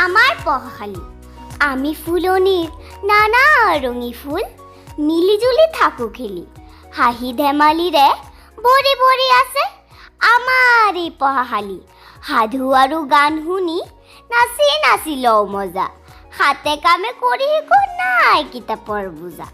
আমাৰ পঢ়াশালী আমি ফুলনিৰ নানা ৰঙী ফুল মিলিজুলি থাকোঁ খেলি হাঁহি ধেমালিৰে ভৰি ভৰি আছে আমাৰ এই পঢ়াশালী সাধু আৰু গান শুনি নাচি নাচি লওঁ মজা হাতে কামে কৰি একো নাই কিতাপৰ বোজা